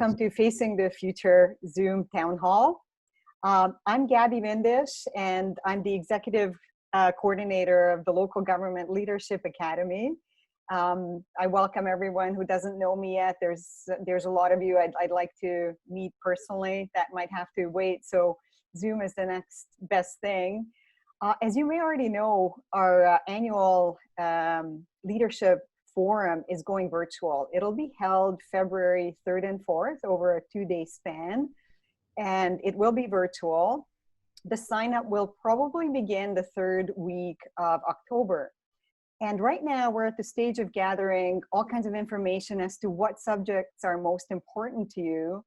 Welcome to Facing the Future Zoom Town Hall. I'm Gabby Vindish, and I'm the Executive Coordinator of the Local Government Leadership Academy. I welcome everyone who doesn't know me yet. There's a lot of you I'd like to meet personally that might have to wait, so Zoom is the next best thing. As you may already know, our annual leadership forum is going virtual. It'll be held February 3rd and 4th over a 2-day span, and it will be virtual. The sign up will probably begin the third week of October. And right now we're at the stage of gathering all kinds of information as to what subjects are most important to you.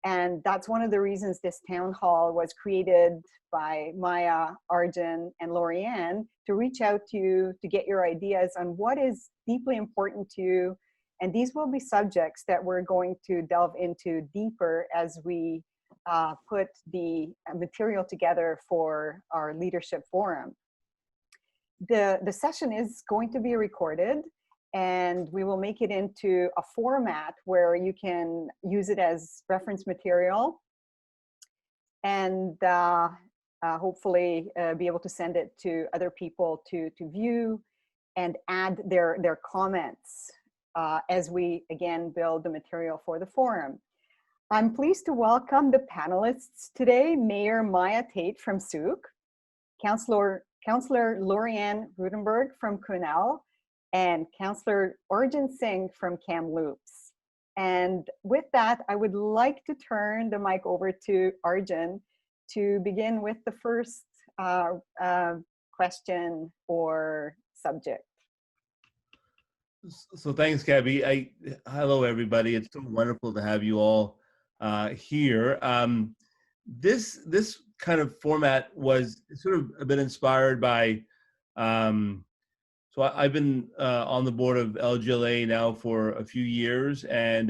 And that's one of the reasons this town hall was created by Maya, Arjun, and Lorianne to reach out to you to get your ideas on what is deeply important to you. And these will be subjects that we're going to delve into deeper as we put the material together for our leadership forum. The session is going to be recorded, and we will make it into a format where you can use it as reference material and hopefully be able to send it to other people to view and add their comments as we again build the material for the forum. I'm pleased to welcome the panelists today: Mayor Maya Tate from Sooke, Councillor Lorianne Rudenberg from Quesnel, and Councillor Arjun Singh from Kamloops. And with that, I would like to turn the mic over to Arjun to begin with the first question or subject. So thanks, Gabby. Hello, everybody. It's so wonderful to have you all here. This kind of format was sort of a bit inspired by so I've been on the board of LGLA now for a few years, and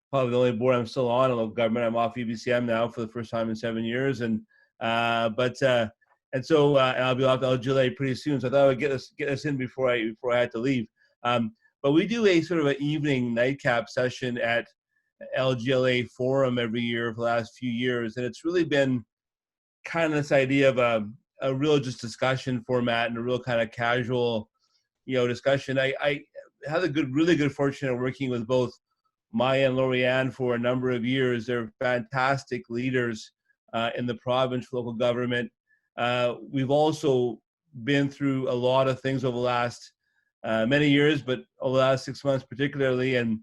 probably the only board I'm still on in local government. I'm off UBCM now for the first time in 7 years, and so I'll be off LGLA pretty soon. So I thought I would get us in before I had to leave. But we do a sort of an evening nightcap session at LGLA Forum every year for the last few years, and it's really been kind of this idea of a real just discussion format and a real kind of casual discussion. I had the really good fortune of working with both Maya and Lorianne for a number of years. They're fantastic leaders in the province for local government. We've also been through a lot of things over the last many years, but over the last 6 months particularly. And,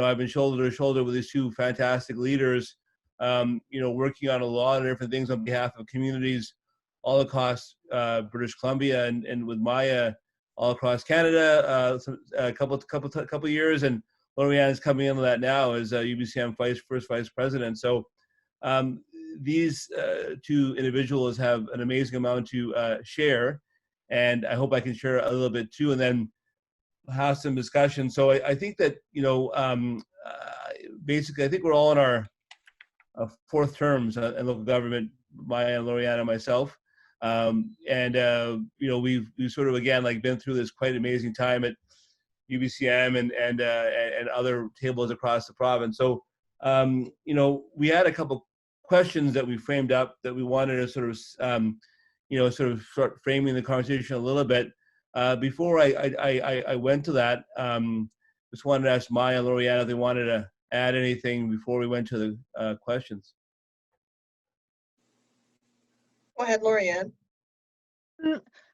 I've been shoulder to shoulder with these two fantastic leaders, working on a lot of different things on behalf of communities all across British Columbia, and with Maya all across Canada, a couple years, and Lorianne is coming into that now as UBCM first vice president. So these two individuals have an amazing amount to share, and I hope I can share a little bit too, and then have some discussion. So I think that basically I think we're all in our fourth terms in local government, Maya and Lorianne and myself. We've sort of again been through this quite amazing time at UBCM and other tables across the province. So we had a couple questions that we framed up that we wanted to sort of start framing the conversation a little bit. Before I went to that, just wanted to ask Maya and Lorianne if they wanted to add anything before we went to the questions. Go ahead, Lorianne.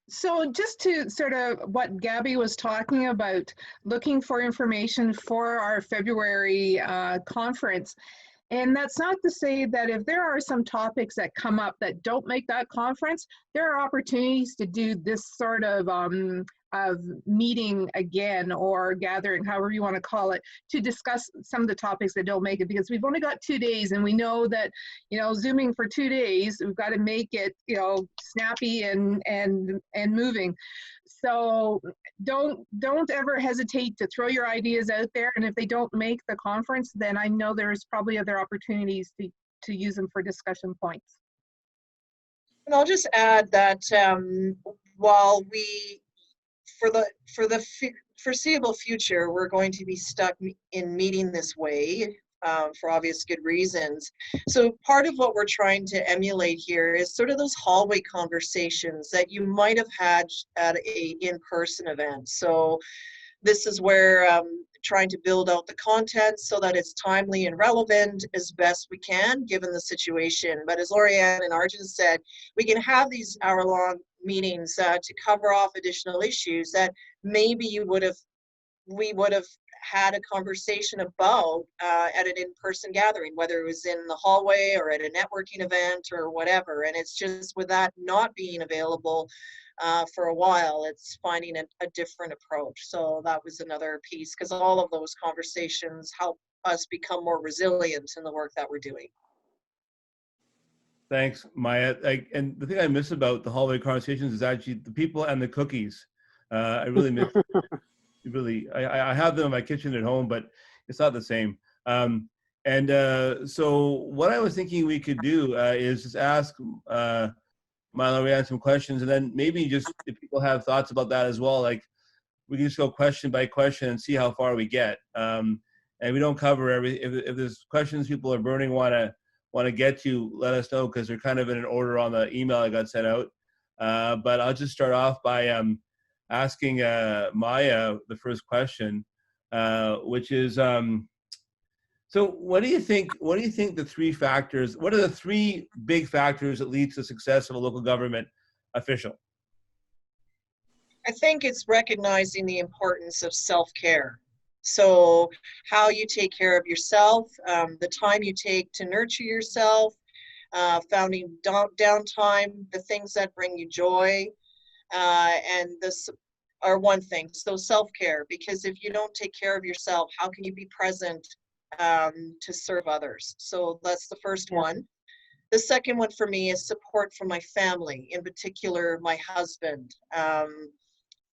So just to sort of what Gabby was talking about, looking for information for our February conference. And that's not to say that if there are some topics that come up that don't make that conference, there are opportunities to do this sort of meeting again, or gathering, however you want to call it, to discuss some of the topics that don't make it, because we've only got 2 days, and we know that Zooming for 2 days, we've got to make it snappy and moving. So don't ever hesitate to throw your ideas out there, and if they don't make the conference, then I know there's probably other opportunities to use them for discussion points. And I'll just add that while we, for the foreseeable future, we're going to be stuck in meeting this way for obvious good reasons. So part of what we're trying to emulate here is sort of those hallway conversations that you might have had at a in-person event. So this is where trying to build out the content so that it's timely and relevant as best we can given the situation. But as Lori-Ann and Arjun said, we can have these hour-long meetings to cover off additional issues that maybe we would have had a conversation about at an in-person gathering, whether it was in the hallway or at a networking event or whatever. And it's just with that not being available for a while, it's finding a different approach. So that was another piece, because all of those conversations help us become more resilient in the work that we're doing. Thanks, Maya. And the thing I miss about the hallway conversations is actually the people and the cookies. I really miss. I have them in my kitchen at home, but it's not the same. So what I was thinking we could do is just ask Lori-Ann some questions, and then maybe just if people have thoughts about that as well, like we can just go question by question and see how far we get. And we don't cover if there's questions people are burning want to get to, let us know, because they're kind of in an order on the email I got sent out. But I'll just start off by asking Maya the first question, which is, so what do you think the three factors, what are the three big factors that lead to the success of a local government official? I think it's recognizing the importance of self-care. So how you take care of yourself, the time you take to nurture yourself, founding downtime, the things that bring you joy, and this are one thing. So self-care, because if you don't take care of yourself, how can you be present to serve others? So that's the first one. The second one for me is support from my family, in particular my husband,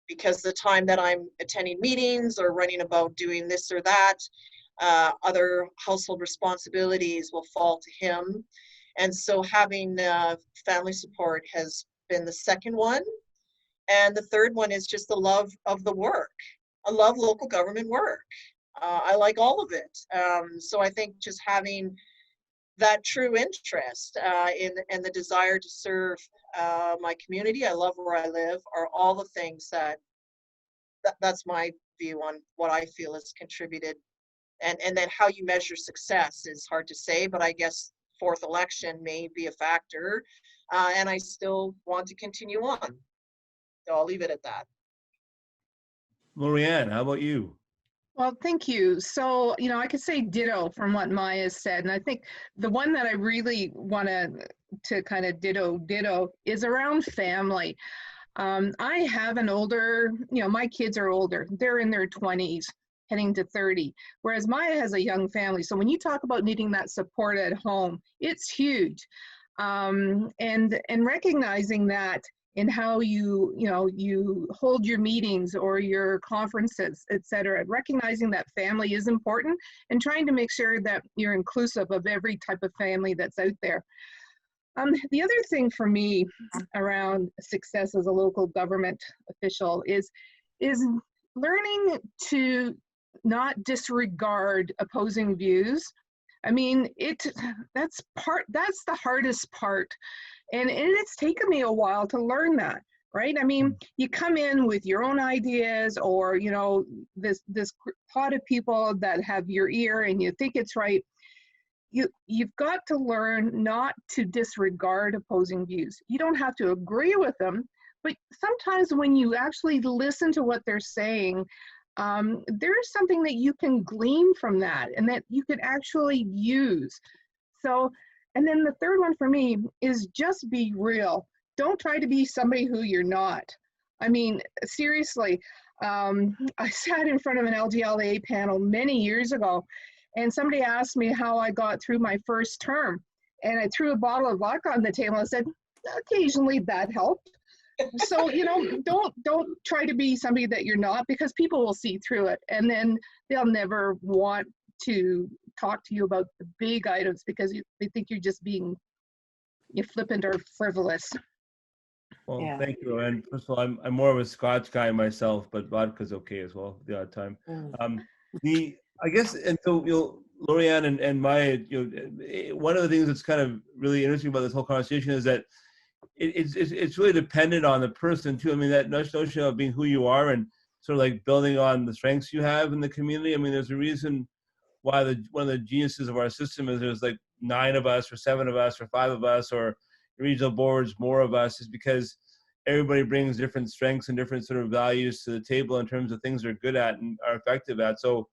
because the time that I'm attending meetings or running about doing this or that, other household responsibilities will fall to him. And so having family support has been the second one. And the third one is just the love of the work. I love local government work. I like all of it. So I think just having that true interest in the desire to serve my community, I love where I live, are all the things that's my view on what I feel has contributed. And then how you measure success is hard to say, but I guess fourth election may be a factor. And I still want to continue on. So I'll leave it at that. Lori-Ann, how about you? Well, thank you. So, I could say ditto from what Maya said. And I think the one that I really want to kind of ditto is around family. I have an older, my kids are older. They're in their 20s, heading to 30, whereas Maya has a young family. So when you talk about needing that support at home, it's huge. And recognizing that in how you hold your meetings or your conferences, et cetera, recognizing that family is important and trying to make sure that you're inclusive of every type of family that's out there. The other thing for me around success as a local government official is learning to not disregard opposing views. I mean, that's the hardest part. And it's taken me a while to learn that, right? I mean, you come in with your own ideas or, this pot of people that have your ear and you think it's right. You've got to learn not to disregard opposing views. You don't have to agree with them, but sometimes when you actually listen to what they're saying, there's something that you can glean from that and that you can actually use. So, and then the third one for me is just be real. Don't try to be somebody who you're not. I mean, seriously, I sat in front of an LGLA panel many years ago, and somebody asked me how I got through my first term. And I threw a bottle of vodka on the table and said, occasionally that helped. So, don't try to be somebody that you're not, because people will see through it and then they'll never want to talk to you about the big items because they think you're just being flippant or frivolous. Well, thank you. And first of all, I'm more of a Scotch guy myself, but vodka's okay as well the odd time. I guess, and so Lorianne and Maya, one of the things that's kind of really interesting about this whole conversation is that it's really dependent on the person too. I mean, that notion of being who you are and sort of like building on the strengths you have in the community. I mean, there's a reason why one of the geniuses of our system is there's like 9 of us or 7 of us or 5 of us, or regional boards, more of us, is because everybody brings different strengths and different sort of values to the table in terms of things they're good at and are effective at. So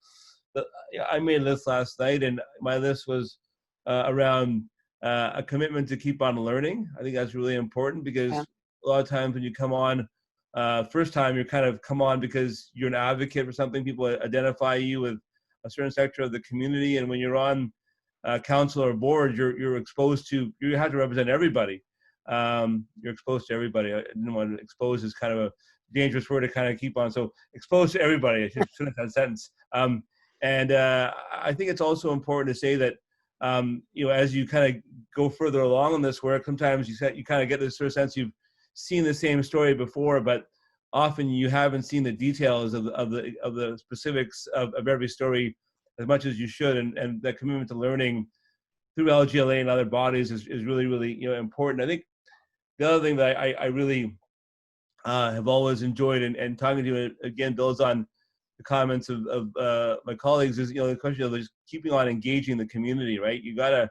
I made a list last night, and my list was around a commitment to keep on learning. I think that's really important because a lot of times when you come on, first time you kind of come on because you're an advocate for something. People identify you with a certain sector of the community, and when you're on council or board, you're exposed to, you have to represent everybody. You're exposed to everybody. I didn't want to expose is kind of a dangerous word to kind of keep on. So exposed to everybody. I should finish that sentence. And I think it's also important to say that as you kind of go further along in this work, sometimes you kind of get this sort of sense you've seen the same story before, but often you haven't seen the details of the specifics of every story as much as you should, and that commitment to learning through LGLA and other bodies is really, really important. I think the other thing that I really have always enjoyed, and talking to you again builds on the comments of my colleagues, is the question of just keeping on engaging the community, right? You got to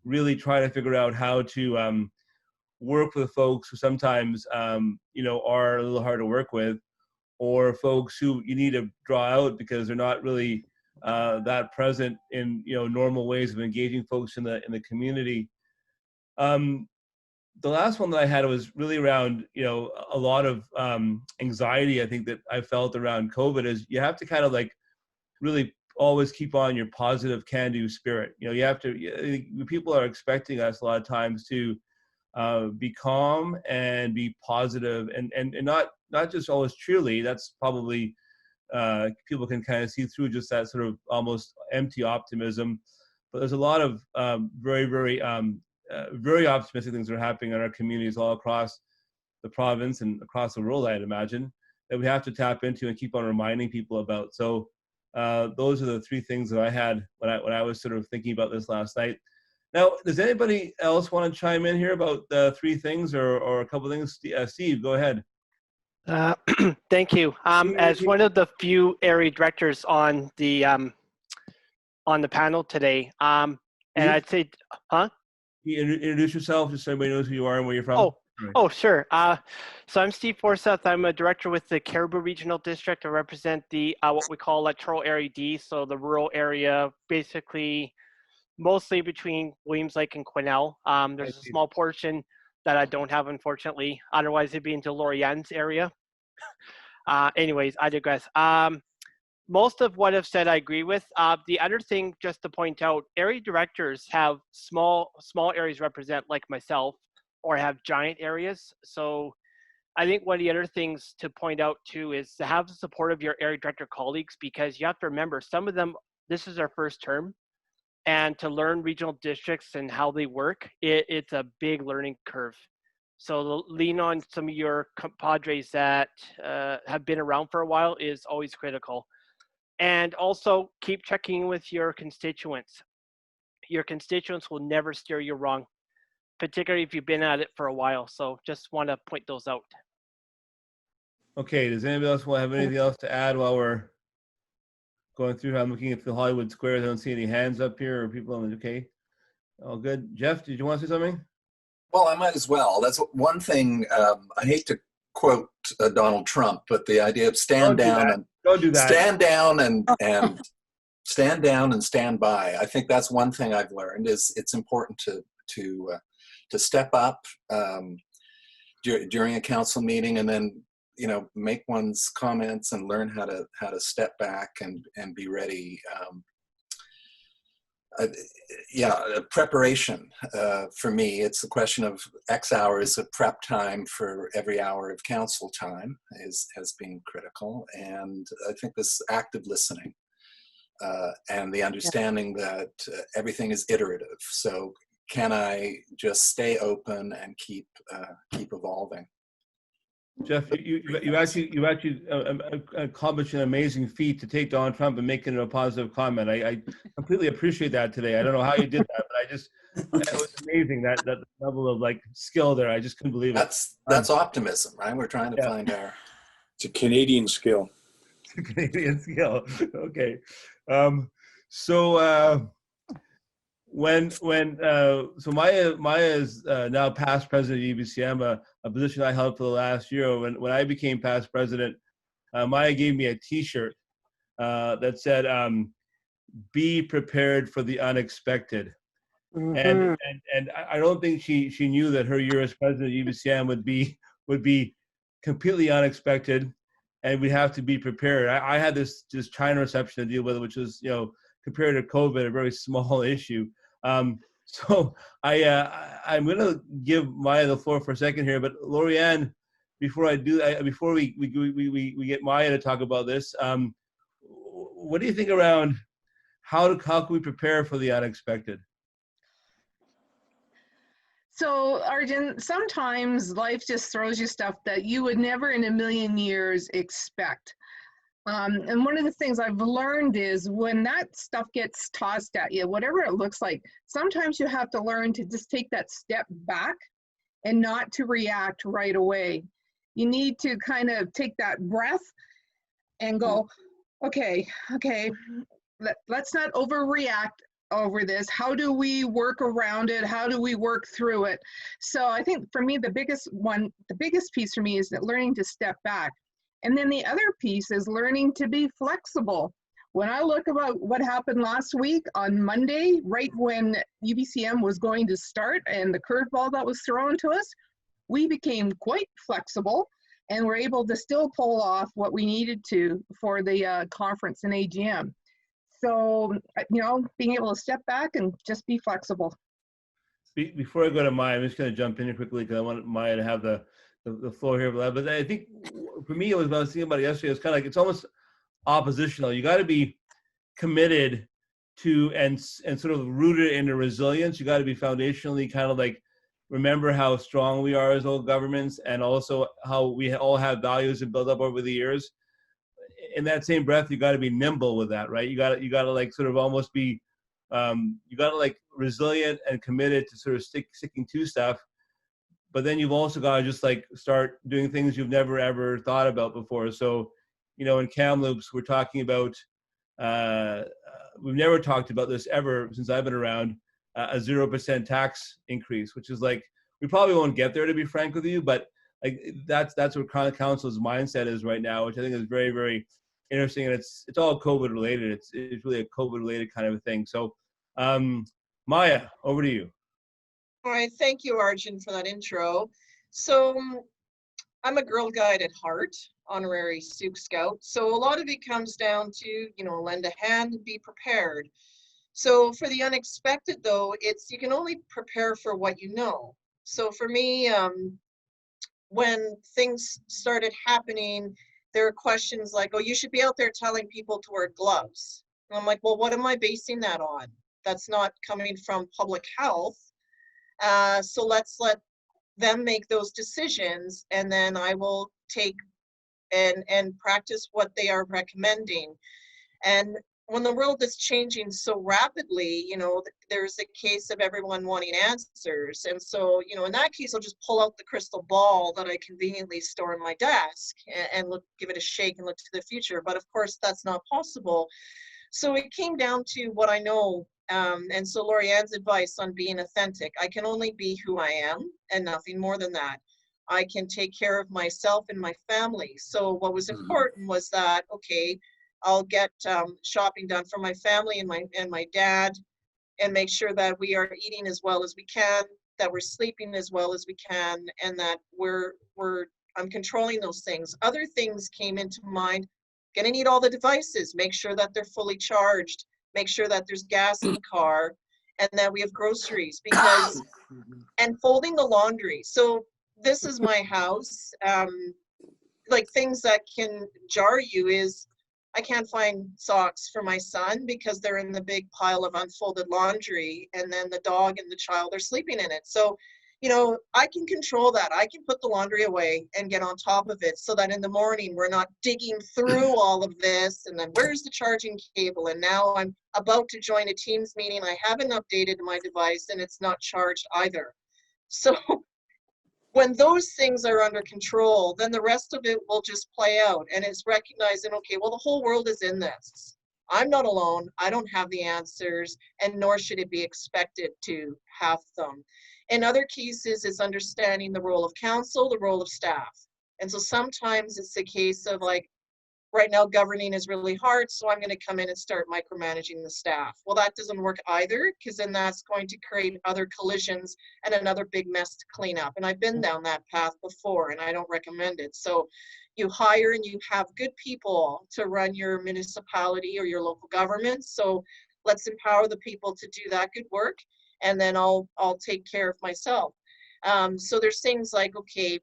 really try to figure out how to work with folks who sometimes are a little hard to work with, or folks who you need to draw out because they're not really that present in normal ways of engaging folks in the community. The last one that I had was really around a lot of anxiety. I think that I felt around COVID is you have to kind of like really always keep on your positive can-do spirit. You have to. People are expecting us a lot of times to be calm and be positive, and not just always cheerily. That's probably people can kind of see through just that sort of almost empty optimism. But there's a lot of very, very, very optimistic things that are happening in our communities all across the province and across the world, I'd imagine, that we have to tap into and keep on reminding people about. So those are the 3 things that I had when I was sort of thinking about this last night. Now, does anybody else want to chime in here about the 3 things or a couple of things? Steve, go ahead. Thank you. As one of the few area directors on the panel today, and I'd say, You introduce yourself just so everybody knows who you are and where you're from. Oh, sure. So I'm Steve Forsyth. I'm a director with the Cariboo Regional District. I represent the what we call Electoral Area D, so the rural area, basically mostly between Williams Lake and Quesnel. There's a small portion that I don't have, unfortunately. Otherwise, it'd be into Lorianne's area. Anyways, I digress. Most of what I've said I agree with. The other thing, just to point out, area directors have small areas represent, like myself, or have giant areas. So I think one of the other things to point out too is to have the support of your area director colleagues, because you have to remember some of them, this is their first term, and to learn regional districts and how they work, it's a big learning curve. So lean on some of your compadres that have been around for a while is always critical. And also keep checking with your constituents. Your constituents will never steer you wrong, particularly if you've been at it for a while. So just want to point those out. Okay, does anybody else want to have anything else to add while we're going through? I'm looking at the Hollywood Squares. I don't see any hands up here or people on the, okay. All good. Jeff, did you want to say something? Well, I might as well. That's one thing. I hate to quote Donald Trump, but the idea of stand down and stand down and stand by. I think that's one thing I've learned is it's important to step up during a council meeting, and then make one's comments and learn how to step back and be ready. Preparation for me, it's a question of X hours of prep time for every hour of council time has been critical, and I think this active listening and the understanding that everything is iterative. So can I just stay open and keep evolving? Jeff, you actually accomplished an amazing feat to take Donald Trump and make it a positive comment. I completely appreciate that today. I don't know how you did that, but it was amazing that level of like skill there. I just couldn't believe it. That's optimism, right? We're trying to find our. It's a Canadian skill. Canadian skill. Okay. So Maya is now past president of UBCM, a position I held for the last year. When I became past president, Maya gave me a T-shirt that said, "Be prepared for the unexpected." And I don't think she knew that her year as president of UBCM would be completely unexpected, and we'd have to be prepared. I had this China reception to deal with, which was, compared to COVID, a very small issue. So I'm going to give Maya the floor for a second here, but Lori-Ann, before we get Maya to talk about this, what do you think around how can we prepare for the unexpected? So, Arjun, sometimes life just throws you stuff that you would never in a million years expect. And one of the things I've learned is when that stuff gets tossed at you, whatever it looks like, sometimes you have to learn to just take that step back and not to react right away. You need to kind of take that breath and go, okay, let's not overreact over this. How do we work around it? How do we work through it? So I think for me, the biggest piece for me is that learning to step back. And then the other piece is learning to be flexible. When I look about what happened last week on Monday, right when UBCM was going to start and the curveball that was thrown to us, we became quite flexible and were able to still pull off what we needed to for the conference in AGM. So, being able to step back and just be flexible. Before I go to Maya, I'm just going to jump in here quickly because I want Maya to have the floor here. But I think for me, I was thinking about it yesterday. It's kind of like, it's almost oppositional. You got to be committed to and sort of rooted in the resilience. You got to be foundationally kind of like remember how strong we are as old governments, and also how we all have values and build up over the years. In that same breath, you got to be nimble with that, right? You got to like sort of almost be, you got to like resilient and committed to sort of sticking to stuff. But then you've also got to just like start doing things you've never ever thought about before. So, in Kamloops, we're talking about, we've never talked about this ever since I've been around, a 0% tax increase, which is like, we probably won't get there, to be frank with you, but like that's what council's mindset is right now, which I think is very, very interesting. And it's all COVID related. It's really a COVID related kind of a thing. So Maya, over to you. All right, thank you, Arjun, for that intro. So I'm a Girl Guide at heart, honorary Sioux Scout. So a lot of it comes down to, lend a hand and be prepared. So for the unexpected though, you can only prepare for what you know. So for me, when things started happening, there are questions like, oh, you should be out there telling people to wear gloves. And I'm like, well, what am I basing that on? That's not coming from public health. So let's let them make those decisions, and then I will take and practice what they are recommending. And when the world is changing so rapidly, there's a case of everyone wanting answers. And so, in that case, I'll just pull out the crystal ball that I conveniently store in my desk and give it a shake and look to the future. But of course, that's not possible. So it came down to what I know. And so Lori-Ann's advice on being authentic, I can only be who I am and nothing more than that. I can take care of myself and my family. So what was important was that, okay, I'll get shopping done for my family and my dad, and make sure that we are eating as well as we can, that we're sleeping as well as we can, and that I'm controlling those things. Other things came into mind. Gonna need all the devices, make sure that they're fully charged, make sure that there's gas in the car, and that we have groceries, because, and folding the laundry. So this is my house. Like things that can jar you is, I can't find socks for my son because they're in the big pile of unfolded laundry, and then the dog and the child are sleeping in it. So I can control that. I can put the laundry away and get on top of it so that in the morning we're not digging through all of this and then where's the charging cable, and now I'm about to join a Teams meeting. I haven't updated my device and it's not charged either. So when those things are under control, then the rest of it will just play out, and it's recognizing, okay, well, the whole world is in this. I'm not alone. I don't have the answers, and nor should it be expected to have them. In other cases, it's understanding the role of council, the role of staff. And so sometimes it's a case of like, right now governing is really hard, so I'm going to come in and start micromanaging the staff. Well, that doesn't work either, because then that's going to create other collisions and another big mess to clean up. And I've been down that path before, and I don't recommend it. So you hire and you have good people to run your municipality or your local government. So let's empower the people to do that good work, and then I'll take care of myself. So there's things like, okay,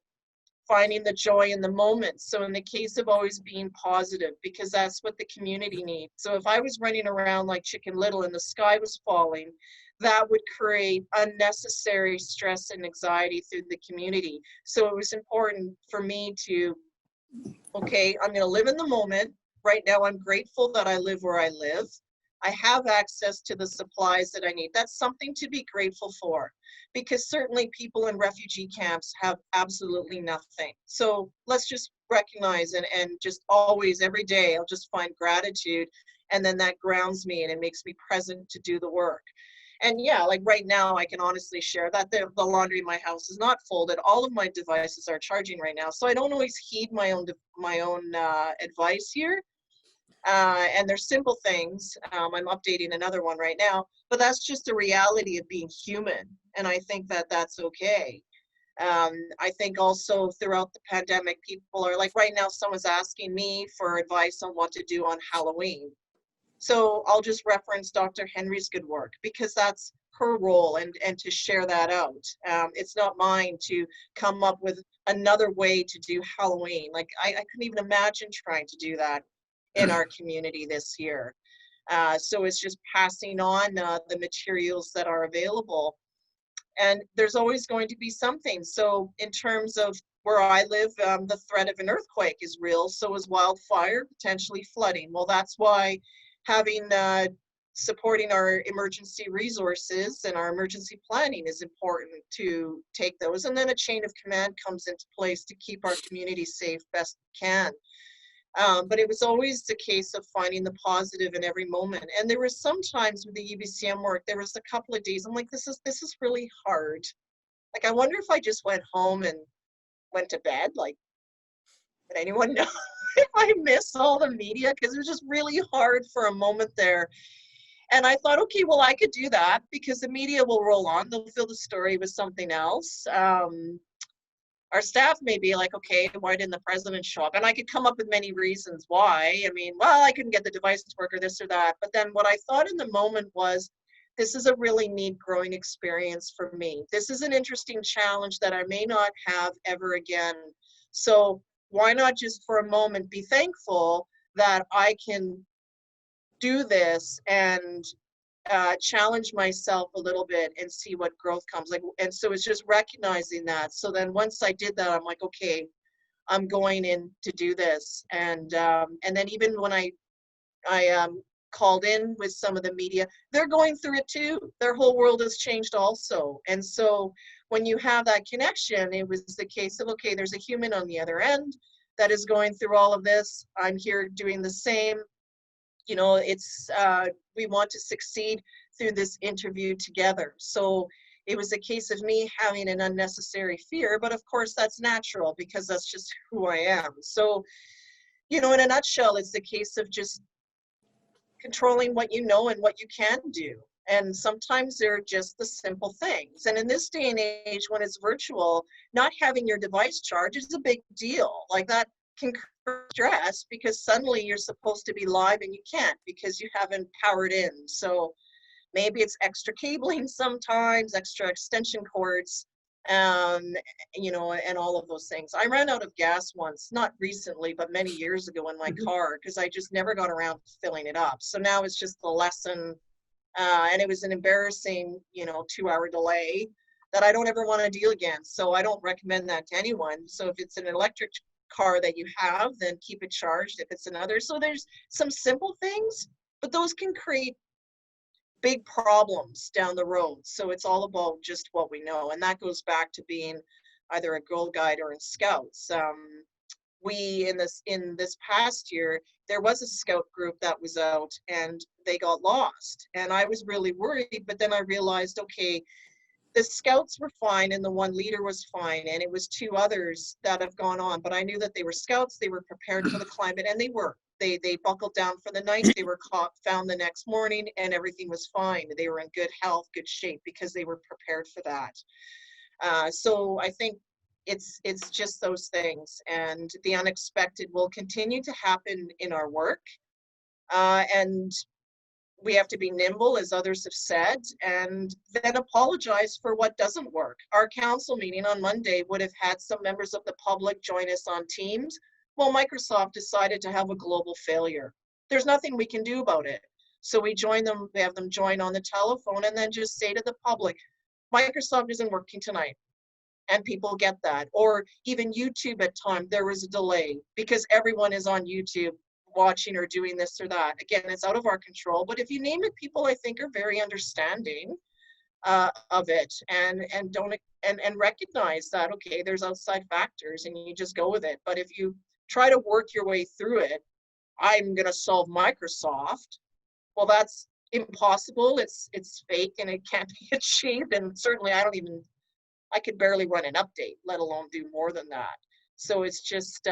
finding the joy in the moment. So in the case of always being positive, because that's what the community needs. So if I was running around like Chicken Little and the sky was falling, that would create unnecessary stress and anxiety through the community. So it was important for me to, okay, I'm going to live in the moment. Right now, I'm grateful that I live where I live. I have access to the supplies that I need. That's something to be grateful for, because certainly people in refugee camps have absolutely nothing. So let's just recognize and just always, every day, I'll just find gratitude, and then that grounds me and it makes me present to do the work. And yeah, like right now, I can honestly share that the laundry in my house is not folded. All of my devices are charging right now. So I don't always heed my own advice here. And they're simple things. I'm updating another one right now, but that's just a reality of being human. And I think that that's okay. I think also throughout the pandemic, people are like, right now, someone's asking me for advice on what to do on Halloween. So I'll just reference Dr. Henry's good work, because that's her role, and to share that out. It's not mine to come up with another way to do Halloween. Like I couldn't even imagine trying to do that in our community this year. So it's just passing on the materials that are available. And there's always going to be something. So in terms of where I live, the threat of an earthquake is real. So is wildfire, potentially flooding. Well, that's why having supporting our emergency resources and our emergency planning is important to take those. And then a chain of command comes into place to keep our community safe best we can. But it was always the case of finding the positive in every moment. And there were some times with the EBCM work, there was a couple of days, I'm like, this is really hard. Like, I wonder if I just went home and went to bed. Like, would anyone know if I miss all the media? Because it was just really hard for a moment there. And I thought, okay, well, I could do that because the media will roll on. They'll fill the story with something else. Our staff may be like, okay, why didn't the president show up? And I could come up with many reasons why. I mean, well, I couldn't get the device to work or this or that. But then what I thought in the moment was, this is a really neat growing experience for me. This is an interesting challenge that I may not have ever again. So why not just for a moment be thankful that I can do this and challenge myself a little bit and see what growth comes like. And so it's just recognizing that. So then once I did that, I'm like, okay, I'm going in to do this. And then even when I called in with some of the media, they're going through it too. Their whole world has changed also. And so when you have that connection, it was the case of, okay, there's a human on the other end that is going through all of this. I'm here doing the same. You know, it's we want to succeed through this interview together. So it was a case of me having an unnecessary fear, but of course that's natural because that's just who I am. So, you know, in a nutshell, it's the case of just controlling what you know and what you can do. And sometimes they're just the simple things. And in this day and age, when it's virtual, not having your device charged is a big deal. Like that can stress because suddenly you're supposed to be live and you can't because you haven't powered in. So maybe it's extra cabling sometimes, extra extension cords, you know, and all of those things. I ran out of gas once, not recently, but many years ago in my car because I just never got around to filling it up. So now it's just the lesson, and it was an embarrassing, you know, 2-hour delay. that I don't ever want to deal against. So I don't recommend that to anyone. So if it's an electric car that you have, then keep it charged. If it's another, so there's some simple things, but those can create big problems down the road. So it's all about just what we know. And that goes back to being either a Girl Guide or in Scouts. We in this past year, there was a scout group that was out and they got lost. And I was really worried, but then I realized, okay, the scouts were fine and the one leader was fine, and it was two others that have gone on, but I knew that they were scouts, they were prepared for the climate, and they were. They buckled down for the night, they were found the next morning, and everything was fine. They were in good health, good shape, because they were prepared for that. So I think it's just those things, and the unexpected will continue to happen in our work, and we have to be nimble, as others have said, and then apologize for what doesn't work. Our council meeting on Monday would have had some members of the public join us on Teams. Well, Microsoft decided to have a global failure. There's nothing we can do about it. So we have them join on the telephone and then just say to the public, Microsoft isn't working tonight. And people get that. Or even YouTube at times, there was a delay because everyone is on YouTube watching or doing this or that. Again, it's out of our control, but if you name it, people I think are very understanding of it and recognize that, okay, there's outside factors and you just go with it. But if you try to work your way through it, I'm going to solve Microsoft. Well, that's impossible. It's fake and it can't be achieved. And certainly I could barely run an update, let alone do more than that. So it's just,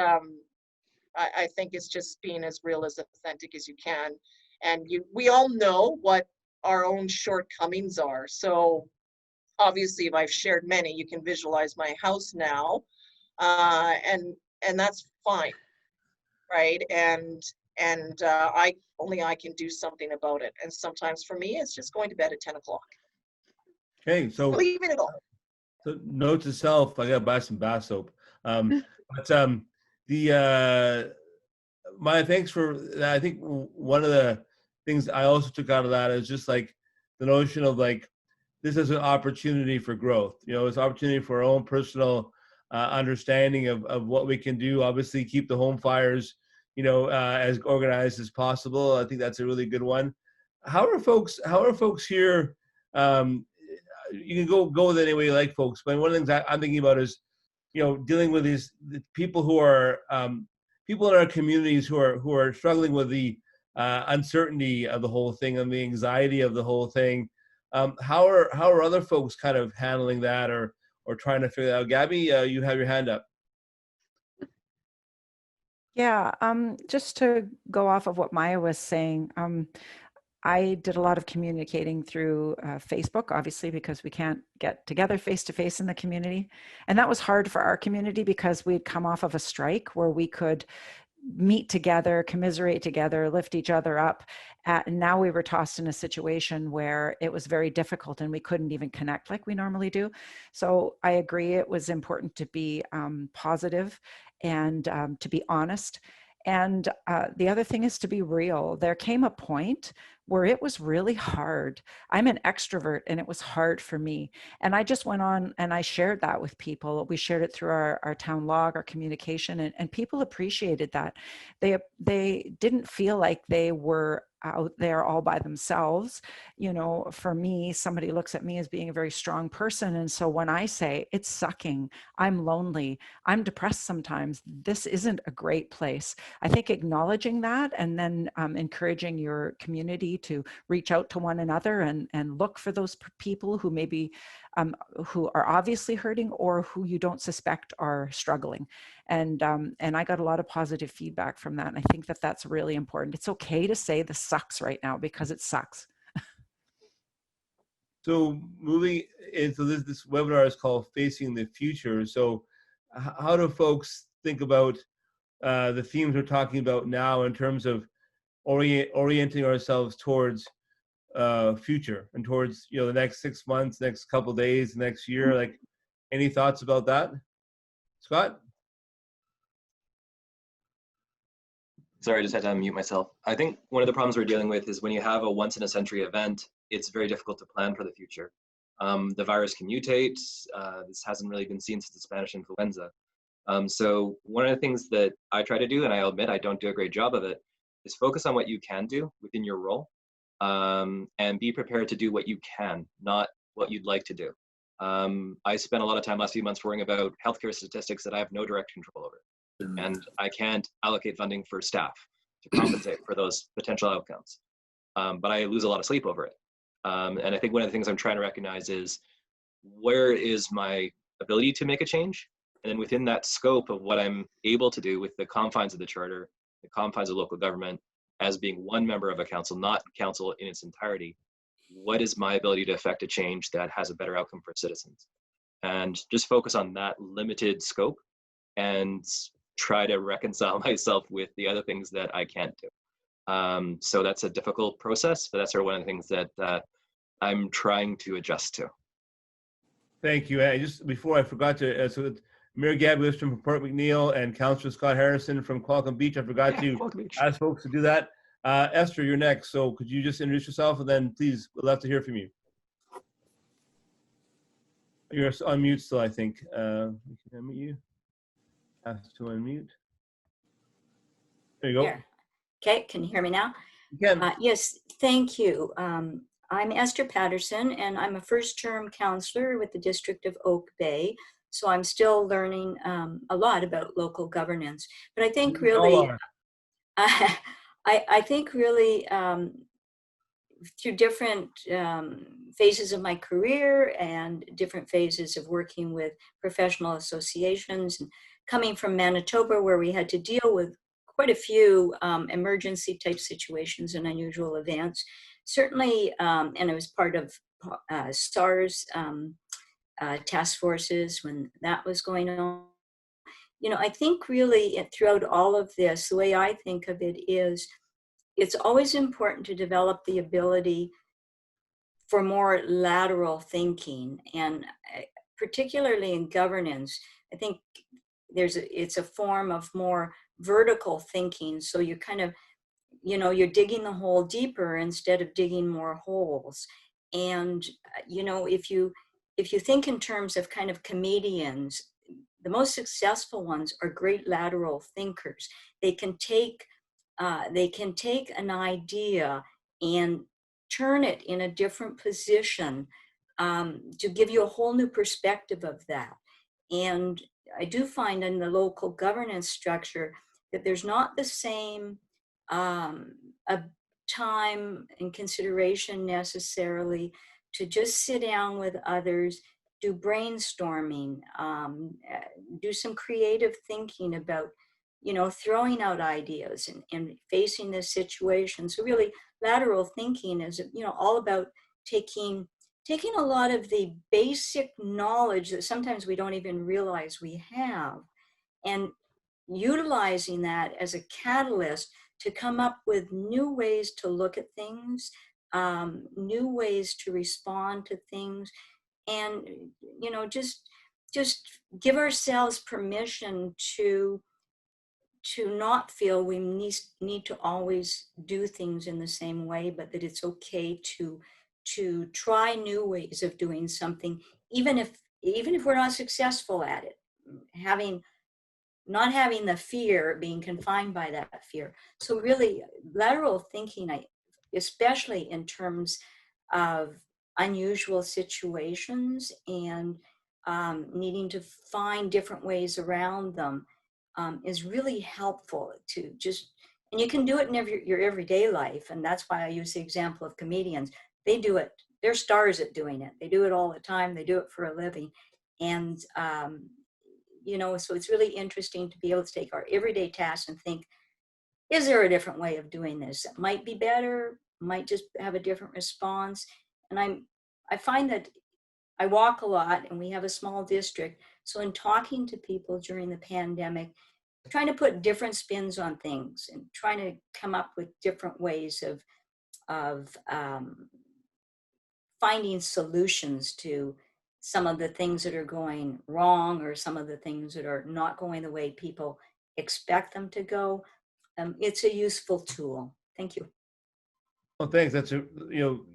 I think it's just being as real, as authentic as you can. And we all know what our own shortcomings are. So obviously, if I've shared many, you can visualize my house now. And that's fine, right? And I can do something about it. And sometimes for me, it's just going to bed at 10 o'clock. Okay, so Leaving it all. So note to self, I gotta buy some bath soap. But my thanks for that. I think one of the things I also took out of that is just like the notion of like this is an opportunity for growth. You know, it's an opportunity for our own personal understanding of what we can do. Obviously, keep the home fires, you know, as organized as possible. I think that's a really good one. How are folks here? You can go with it any way you like, folks. But one of the things I'm thinking about is, you know, dealing with the people who are people in our communities who are struggling with the uncertainty of the whole thing and the anxiety of the whole thing. How are other folks kind of handling that or trying to figure that out? Gabby, you have your hand up. Yeah, just to go off of what Maya was saying, I did a lot of communicating through Facebook, obviously, because we can't get together face-to-face in the community. And that was hard for our community because we'd come off of a strike where we could meet together, commiserate together, lift each other up. And now we were tossed in a situation where it was very difficult and we couldn't even connect like we normally do. So I agree, it was important to be positive and to be honest. And the other thing is to be real. There came a point where it was really hard. I'm an extrovert and it was hard for me. And I just went on and I shared that with people. We shared it through our town log, our communication, and people appreciated that. They didn't feel like they were out there all by themselves. You know, for me, somebody looks at me as being a very strong person. And so when I say it's sucking, I'm lonely, I'm depressed sometimes, this isn't a great place. I think acknowledging that and then encouraging your community to reach out to one another and look for those people who maybe who are obviously hurting or who you don't suspect are struggling. And I got a lot of positive feedback from that. And I think that that's really important. It's okay to say this sucks right now because it sucks. So moving into this webinar is called Facing the Future. So how do folks think about the themes we're talking about now in terms of orienting ourselves towards future and towards, you know, the next 6 months, next couple of days, next year? Like, any thoughts about that, Scott? Sorry, I just had to unmute myself. I think one of the problems we're dealing with is when you have a once in a century event, it's very difficult to plan for the future. The virus can mutate. This hasn't really been seen since the Spanish influenza. So one of the things that I try to do, and I'll admit I don't do a great job of it, is focus on what you can do within your role, and be prepared to do what you can, not what you'd like to do. I spent a lot of time last few months worrying about healthcare statistics that I have no direct control over. And I can't allocate funding for staff to compensate for those potential outcomes. But I lose a lot of sleep over it. And I think one of the things I'm trying to recognize is, where is my ability to make a change? And then within that scope of what I'm able to do with the confines of the charter, the confines of local government, as being one member of a council, not council in its entirety, what is my ability to affect a change that has a better outcome for citizens? And just focus on that limited scope and try to reconcile myself with the other things that I can't do. So that's a difficult process, but that's sort of one of the things that I'm trying to adjust to. Thank you. Just before I forgot to, so Mayor Gabby Wistrom from Port McNeill and Councillor Scott Harrison from Qualicum Beach, I forgot to ask folks to do that. Esther, you're next. So could you just introduce yourself, and then please, we'd love to hear from you. You're on mute still, I think. We can unmute you. Ask to unmute. There you go. Here. Okay, can you hear me now? You can. Yes, thank you. I'm Esther Patterson, and I'm a first-term counselor with the District of Oak Bay. So I'm still learning a lot about local governance. But I think really, I think really through different phases of my career and different phases of working with professional associations, and coming from Manitoba, where we had to deal with quite a few emergency type situations and unusual events. Certainly, and I was part of SARS task forces when that was going on. You know, I think really throughout all of this, the way I think of it is, it's always important to develop the ability for more lateral thinking, and particularly in governance, I think it's a form of more vertical thinking. So you're kind of, you know, you're digging the hole deeper instead of digging more holes. And, you know, if you think in terms of kind of comedians, the most successful ones are great lateral thinkers. They can take an idea and turn it in a different position to give you a whole new perspective of that. And I do find in the local governance structure that there's not the same time and consideration necessarily to just sit down with others, do brainstorming, do some creative thinking about, you know, throwing out ideas and facing this situation. So really, lateral thinking is, you know, all about taking a lot of the basic knowledge that sometimes we don't even realize we have, and utilizing that as a catalyst to come up with new ways to look at things, new ways to respond to things, and, you know, just give ourselves permission to not feel we need to always do things in the same way, but that it's okay to try new ways of doing something, even if we're not successful at it, not having the fear, being confined by that fear. So really, lateral thinking, especially in terms of unusual situations and needing to find different ways around them, is really helpful to just, and you can do it in your everyday life. And that's why I use the example of comedians. They do it, they're stars at doing it. They do it all the time. They do it for a living. And, you know, so it's really interesting to be able to take our everyday tasks and think, is there a different way of doing this? It might be better, might just have a different response. And I find that I walk a lot and we have a small district. So in talking to people during the pandemic, trying to put different spins on things and trying to come up with different ways of finding solutions to some of the things that are going wrong or some of the things that are not going the way people expect them to go. It's a useful tool. Thank you. Well, thanks. That's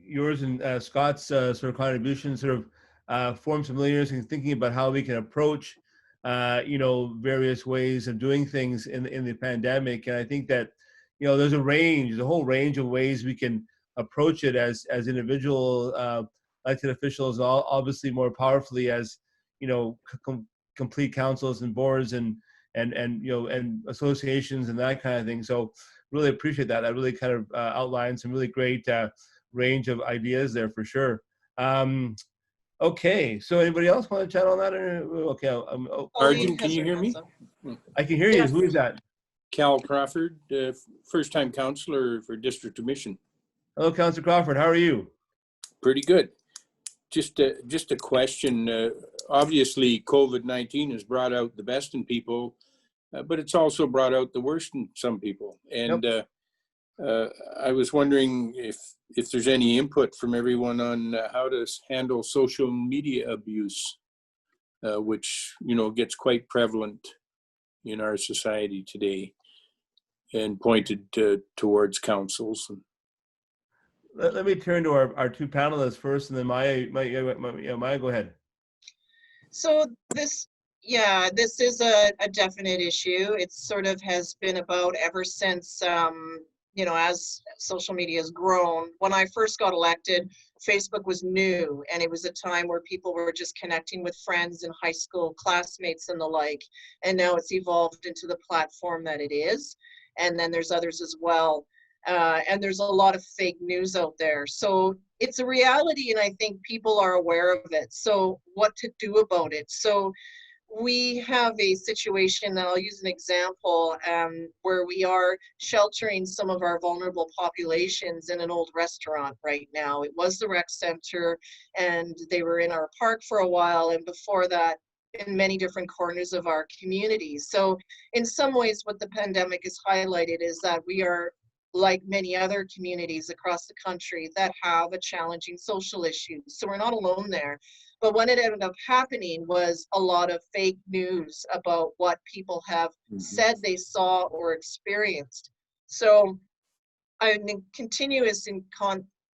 yours and Scott's sort of contribution sort of form some really interesting thinking about how we can approach various ways of doing things in the pandemic. And I think that there's a whole range of ways we can approach it as individual elected officials, obviously more powerfully as complete councils and boards and associations and that kind of thing. So really appreciate that. That really kind of outlined some really great range of ideas there for sure. Okay, so anybody else want to chat on that? Okay, Arjun, can you hear me? I can hear you. Who is that? Cal Crawford, first-time councillor for District of Mission. Hello, Councillor Crawford. How are you? Pretty good. Just a question. Obviously, COVID-19 has brought out the best in people, but it's also brought out the worst in some people. And I was wondering if there's any input from everyone on how to handle social media abuse, which gets quite prevalent in our society today, and pointed towards councils. Let me turn to our two panelists first, and then Maya, go ahead. So this is a definite issue. It sort of has been about ever since, as social media has grown. When I first got elected, Facebook was new, and it was a time where people were just connecting with friends and high school classmates and the like. And now it's evolved into the platform that it is. And then there's others as well. And there's a lot of fake news out there. So it's a reality, and I think people are aware of it. So what to do about it? So we have a situation, and I'll use an example, where we are sheltering some of our vulnerable populations in an old restaurant right now. It was the rec center, and they were in our park for a while, and before that, in many different corners of our community. So in some ways, what the pandemic has highlighted is that we are like many other communities across the country that have a challenging social issue. So we're not alone there. But what it ended up happening was a lot of fake news about what people have said they saw or experienced. So I'm in continuous and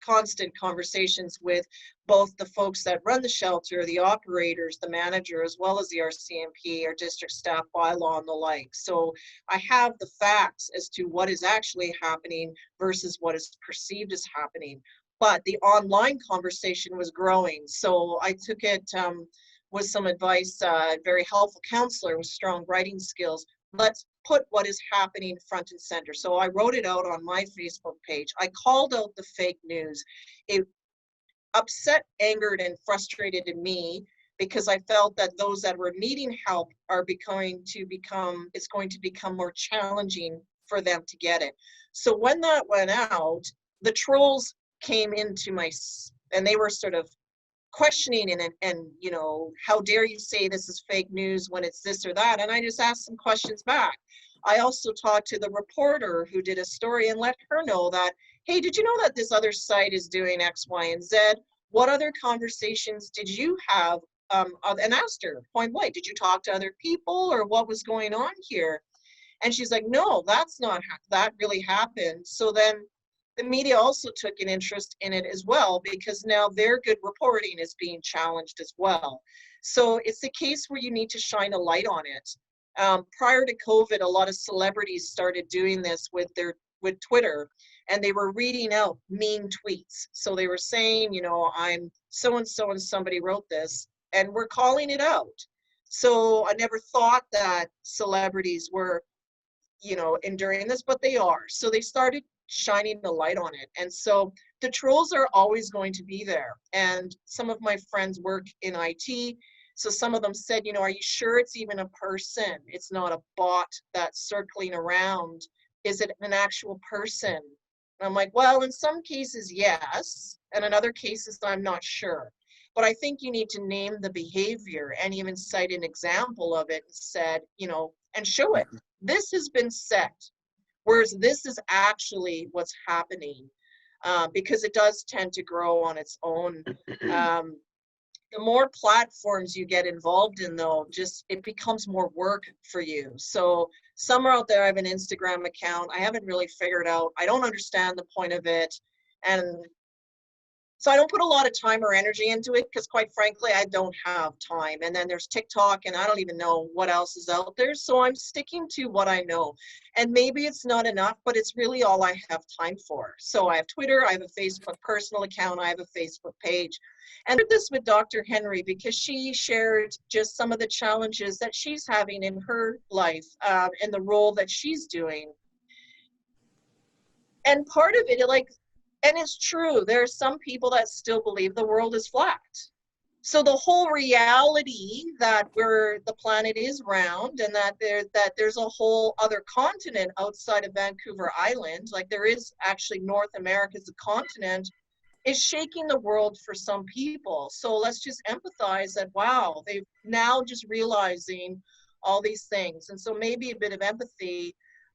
constant conversations with both the folks that run the shelter, the operators, the manager, as well as the RCMP, our district staff bylaw and the like. So I have the facts as to what is actually happening versus what is perceived as happening. But the online conversation was growing. So I took it with some advice, a very helpful counselor with strong writing skills. Let's put what is happening front and center. So I wrote it out on my Facebook page. I called out the fake news. It upset, angered, and frustrated me because I felt that those that were needing help it's going to become more challenging for them to get it. So when that went out, the trolls came into and they were sort of questioning and how dare you say this is fake news when it's this or that? And I just asked some questions back. I also talked to the reporter who did a story and let her know that, hey, did you know that this other site is doing X, Y, and Z? What other conversations did you have? And asked her point blank, did you talk to other people or what was going on here? And she's like, no, that's not, that really happened. So then the media also took an interest in it as well, because now their good reporting is being challenged as well. So it's a case where you need to shine a light on it. Prior to COVID, a lot of celebrities started doing this with Twitter, and they were reading out mean tweets. So they were saying, I'm so-and-so and somebody wrote this, and we're calling it out. So I never thought that celebrities were, enduring this, but they are. So they started shining the light on it. And so the trolls are always going to be there. And some of my friends work in IT. So some of them said, are you sure it's even a person? It's not a bot that's circling around. Is it an actual person? And I'm like, well, in some cases, yes. And in other cases, I'm not sure. But I think you need to name the behavior and even cite an example of it and said, and show it. This has been set. Whereas this is actually what's happening, because it does tend to grow on its own. The more platforms you get involved in, though, it becomes more work for you. So some are out there. I have an Instagram account. I haven't really figured out. I don't understand the point of it. And so I don't put a lot of time or energy into it because quite frankly, I don't have time. And then there's TikTok and I don't even know what else is out there. So I'm sticking to what I know. And maybe it's not enough, but it's really all I have time for. So I have Twitter, I have a Facebook personal account, I have a Facebook page. And I did this with Dr. Henry because she shared just some of the challenges that she's having in her life and the role that she's doing. And part of it, and it's true, there are some people that still believe the world is flat. So the whole reality that the planet is round and that there's a whole other continent outside of Vancouver Island, like there is actually North America as a continent, is shaking the world for some people. So let's just empathize that, wow, they've now just realizing all these things. And so maybe a bit of empathy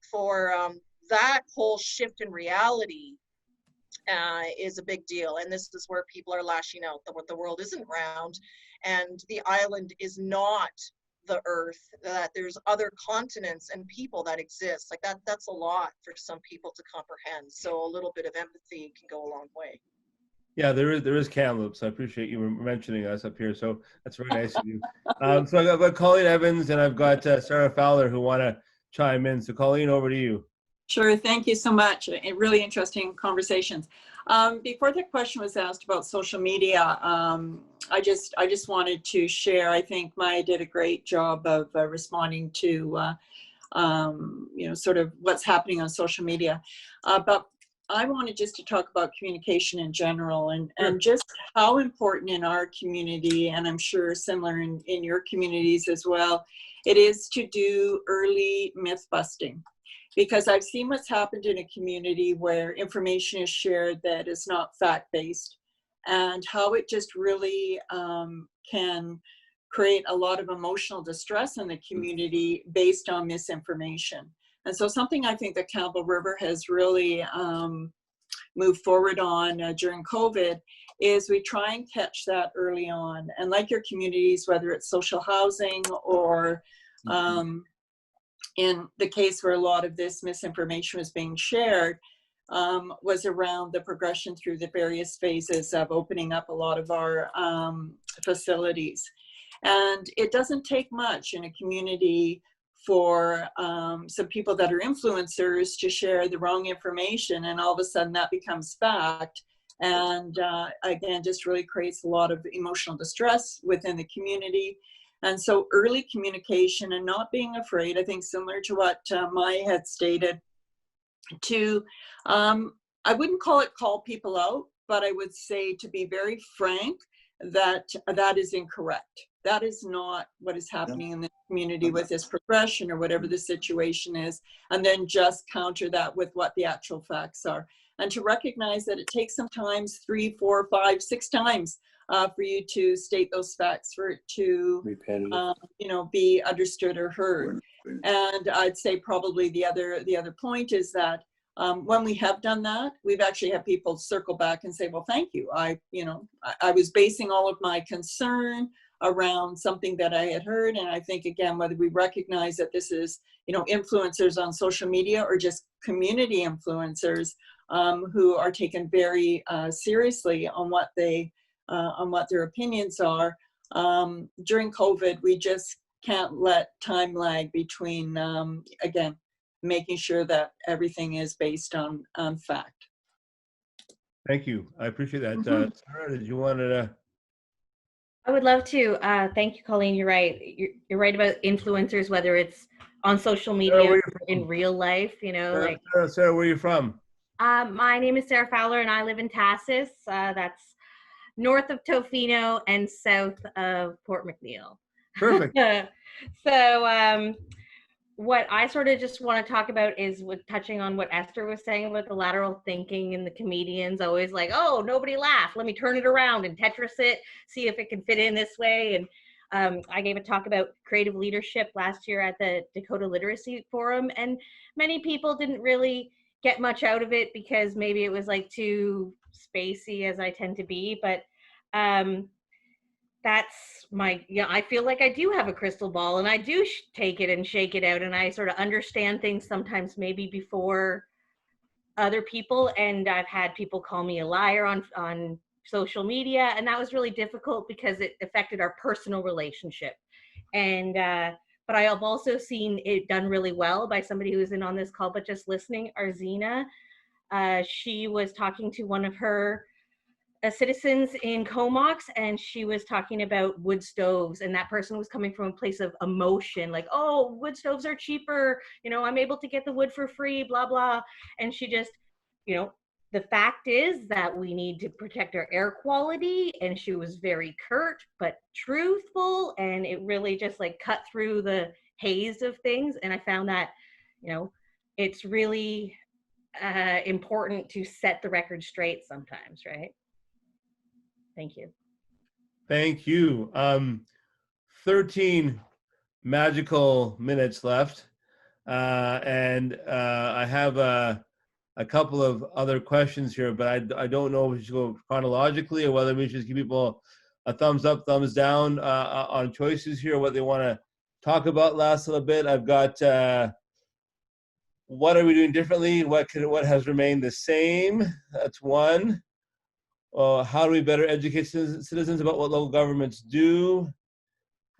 for that whole shift in reality is a big deal. And this is where people are lashing out that the world isn't round and the island is not the earth, that there's other continents and people that exist. Like that's a lot for some people to comprehend. So a little bit of empathy can go a long way. Yeah, there is Kamloops. I appreciate you mentioning us up here. So that's very nice of you. So I've got Colleen Evans and I've got Sarah Fowler who want to chime in. So Colleen, over to you. Sure, thank you so much. Really interesting conversations. Before the question was asked about social media, I just wanted to share. I think Maya did a great job of responding to sort of what's happening on social media. But I wanted just to talk about communication in general and just how important in our community, and I'm sure similar in your communities as well, it is to do early myth busting. Because I've seen what's happened in a community where information is shared that is not fact-based, and how it just really can create a lot of emotional distress in the community based on misinformation. And so something I think that Campbell River has really moved forward on during COVID is we try and catch that early on. And like your communities, whether it's social housing or in the case where a lot of this misinformation was being shared, was around the progression through the various phases of opening up a lot of our facilities. And it doesn't take much in a community for some people that are influencers to share the wrong information, and all of a sudden that becomes fact. And again, just really creates a lot of emotional distress within the community. And so early communication and not being afraid, I think similar to what Maya had stated, to, I wouldn't call people out, but I would say to be very frank that that is incorrect. That is not what is happening in the community with this progression or whatever the situation is, and then just counter that with what the actual facts are. And to recognize that it takes sometimes 3, 4, 5, 6 times for you to state those facts, for it to be understood or heard. And I'd say probably the other point is that when we have done that, we've actually had people circle back and say, well, thank you. I was basing all of my concern around something that I had heard. And I think, again, whether we recognize that this is, influencers on social media or just community influencers who are taken very seriously on what their opinions are. During COVID, we just can't let time lag between, again, making sure that everything is based on fact. Thank you. I appreciate that. Sarah, did you want to? I would love to. Thank you, Colleen. You're right. You're right about influencers, whether it's on social media or in real life, Sarah, where are you from? My name is Sarah Fowler and I live in Tassis. That's north of Tofino and south of Port McNeill. Perfect. So what I sort of just want to talk about is with touching on what Esther was saying about the lateral thinking and the comedians always like, oh, nobody laughed. Let me turn it around and Tetris it, see if it can fit in this way. And I gave a talk about creative leadership last year at the Dakota Literacy Forum, and many people didn't really get much out of it because maybe it was like too spacey, as I tend to be. But that's I feel like I do have a crystal ball and I do take it and shake it out, and I sort of understand things sometimes maybe before other people, and I've had people call me a liar on social media, and that was really difficult because it affected our personal relationship. And but I have also seen it done really well by somebody who isn't on this call but just listening. Arzina, she was talking to one of her citizens in Comox, and she was talking about wood stoves, and that person was coming from a place of emotion, like, oh, wood stoves are cheaper, you know, I'm able to get the wood for free, blah blah. And she just, you know, the fact is that we need to protect our air quality, and she was very curt but truthful, and it really just like cut through the haze of things. And I found that, you know, it's really important to set the record straight sometimes, right? Thank you. Thank you. 13 magical minutes left. And I have a couple of other questions here, but I don't know if we should go chronologically or whether we should give people a thumbs up, thumbs down on choices here, what they want to talk about last little bit. I've got what are we doing differently? What has remained the same? That's one. How do we better educate citizens about what local governments do?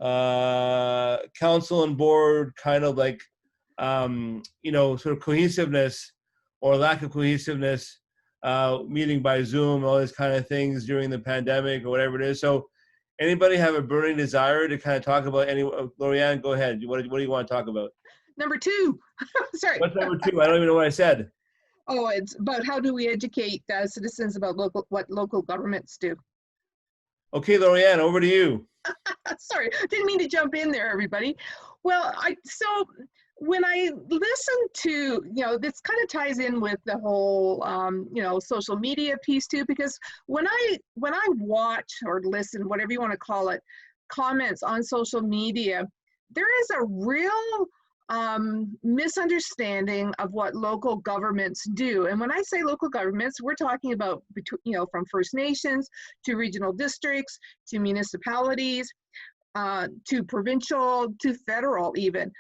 Council and board kind of like, you know, sort of cohesiveness or lack of cohesiveness, meeting by Zoom, all these kind of things during the pandemic or whatever it is. So anybody have a burning desire to kind of talk about any, Lorianne, go ahead. What do you want to talk about? Number 2. Sorry. What's number 2? I don't even know what I said. Oh, it's about how do we educate citizens about what local governments do. Okay, Lorianne, over to you. Sorry, didn't mean to jump in there, everybody. Well, so when I listen to, you know, this kind of ties in with the whole, you know, social media piece too, because when I watch or listen, whatever you want to call it, comments on social media, there is a real misunderstanding of what local governments do. And when I say local governments, we're talking about, you know, from First Nations to regional districts to municipalities to provincial to federal even.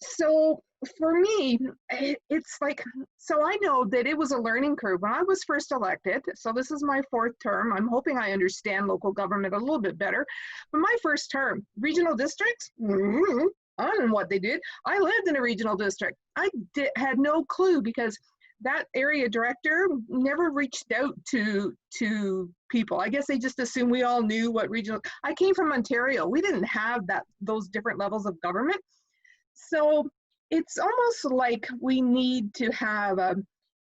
So for me, it's like, so I know that it was a learning curve when I was first elected. So this is my 4th term. I'm hoping I understand local government a little bit better. But my first term, regional districts, I don't know what they did. I lived in a regional district. I had no clue because that area director never reached out to people. I guess they just assumed we all knew what regional. I came from Ontario. We didn't have those different levels of government. So it's almost like we need to have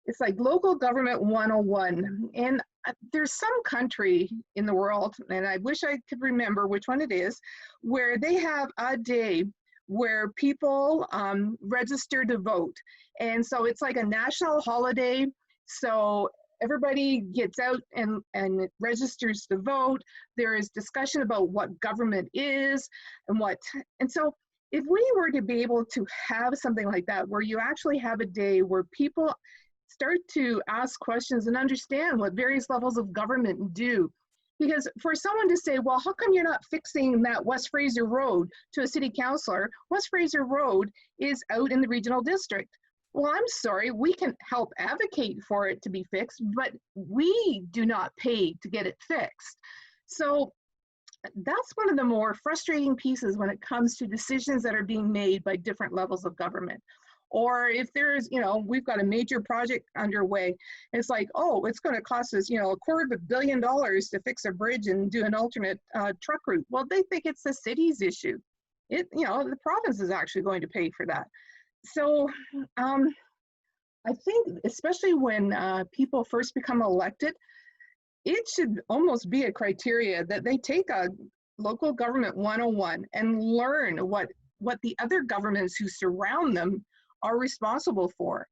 it's like local government 101. And there's some country in the world, and I wish I could remember which one it is, where they have a day where people register to vote. And so it's like a national holiday. So everybody gets out and registers to vote. There is discussion about what government is and so if we were to be able to have something like that, where you actually have a day where people start to ask questions and understand what various levels of government do. Because for someone to say, well, how come you're not fixing that West Fraser Road to a city councillor? West Fraser Road is out in the regional district. Well, I'm sorry, we can help advocate for it to be fixed, but we do not pay to get it fixed. So that's one of the more frustrating pieces when it comes to decisions that are being made by different levels of government. Or if there's, you know, we've got a major project underway, it's like, oh, it's going to cost us, you know, $250 million to fix a bridge and do an alternate truck route. Well, they think it's the city's issue. You know, the province is actually going to pay for that. So I think, especially when people first become elected, it should almost be a criteria that they take a local government 101 and learn what the other governments who surround them are responsible for.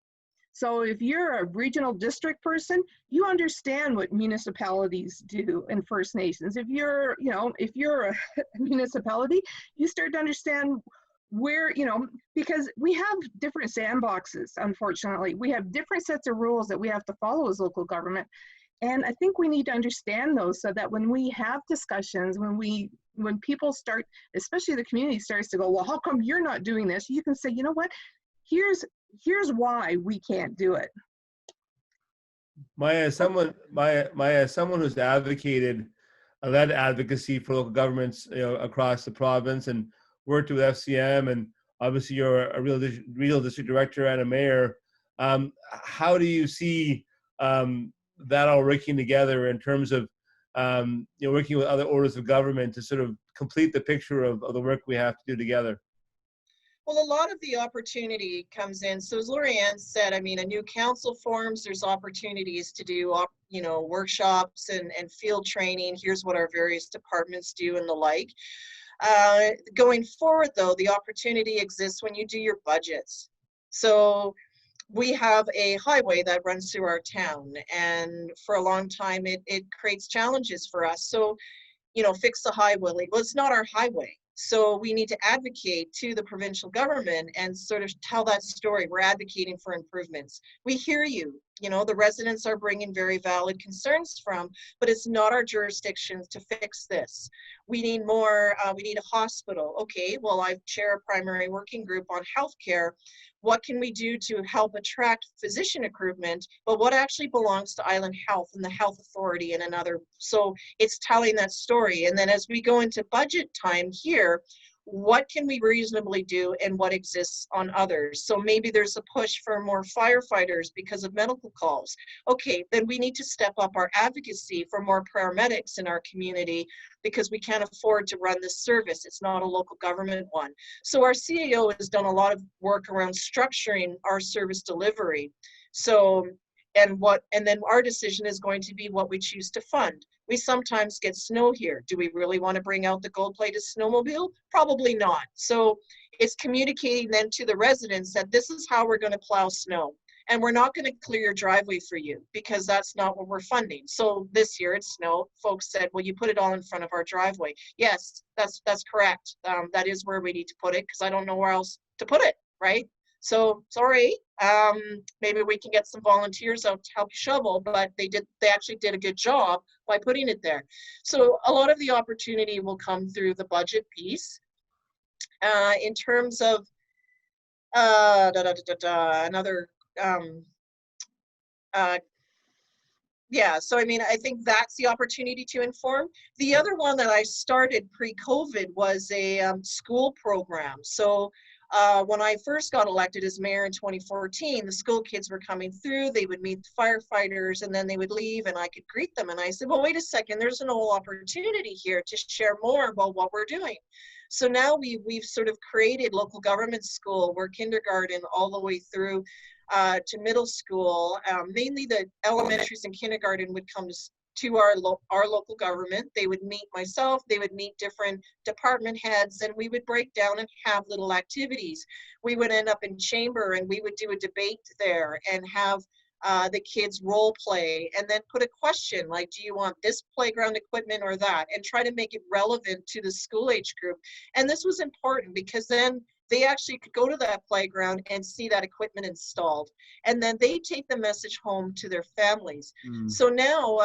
So if you're a regional district person, you understand what municipalities do and First Nations. If you're, you know, if you're a municipality, you start to understand where, you know, because we have different sandboxes, unfortunately. We have different sets of rules that we have to follow as local government. And I think we need to understand those so that when we have discussions, when people start, especially the community starts to go, well, how come you're not doing this? You can say, you know what? Here's why we can't do it. Maya, someone who's advocated, led advocacy for local governments, across the province, and worked with FCM, and obviously you're a real district director and a mayor. How do you see that all working together in terms of working with other orders of government to sort of complete the picture of the work we have to do together? Well, a lot of the opportunity comes in. So as Lori-Ann said, I mean, a new council forms, there's opportunities to do, workshops and field training. Here's what our various departments do and the like. Going forward, though, the opportunity exists when you do your budgets. So we have a highway that runs through our town, and for a long time, it creates challenges for us. So, fix the highway. Well, it's not our highway. So we need to advocate to the provincial government and sort of tell that story. We're advocating for improvements. We hear you. The residents are bringing very valid concerns but it's not our jurisdiction to fix this. We need more, we need a hospital. Okay, well, I chair a primary working group on healthcare. What can we do to help attract physician recruitment, but what actually belongs to Island Health and the Health Authority and another? So it's telling that story. And then as we go into budget time here, what can we reasonably do and what exists on others? So maybe there's a push for more firefighters because of medical calls. Okay, then we need to step up our advocacy for more paramedics in our community because we can't afford to run this service. It's not a local government one. So our CAO has done a lot of work around structuring our service delivery. So, and then our decision is going to be what we choose to fund. We sometimes get snow here. Do we really want to bring out the gold-plated snowmobile? Probably not. So it's communicating then to the residents that this is how we're going to plow snow. And we're not going to clear your driveway for you because that's not what we're funding. So this year it's snow. Folks said, well, you put it all in front of our driveway. Yes, that's correct. That is where we need to put it because I don't know where else to put it, right? So sorry, maybe we can get some volunteers out to help shovel, but they actually did a good job by putting it there. So a lot of the opportunity will come through the budget piece. In terms of yeah, so I mean, I think that's the opportunity to inform. The other one that I started pre-COVID was a school program. So when I first got elected as mayor in 2014, the school kids were coming through, they would meet the firefighters and then they would leave and I could greet them. And I said, well, wait a second, there's an whole opportunity here to share more about what we're doing. So now we've sort of created local government school where kindergarten all the way through to middle school, mainly the elementaries and kindergarten would come to our local government. They would meet myself, they would meet different department heads, and we would break down and have little activities. We would end up in chamber and we would do a debate there and have the kids role play and then put a question like, do you want this playground equipment or that? And try to make it relevant to the school age group. And this was important because then they actually could go to that playground and see that equipment installed. And then they take the message home to their families. So now,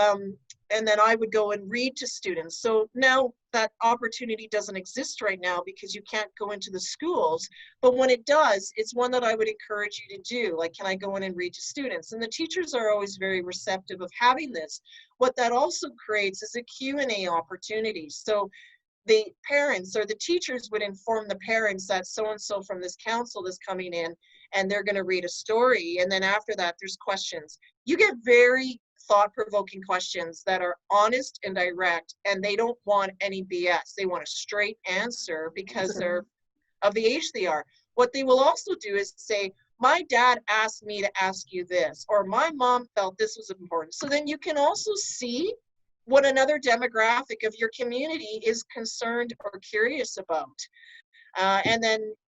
and then I would go and read to students. So now that opportunity doesn't exist right now because you can't go into the schools. But when it does, it's one that I would encourage you to do. Like, can I go in and read to students? And the teachers are always very receptive of having this. What that also creates is a Q&A opportunity. So the parents or the teachers would inform the parents that so-and-so from this council is coming in and they're going to read a story. And then after that, there's questions. You get very thought-provoking questions that are honest and direct, and they don't want any BS. They want a straight answer because they're of the age they are. What they will also do is say, my dad asked me to ask you this, or my mom felt this was important. So then you can also see what another demographic of your community is concerned or curious about.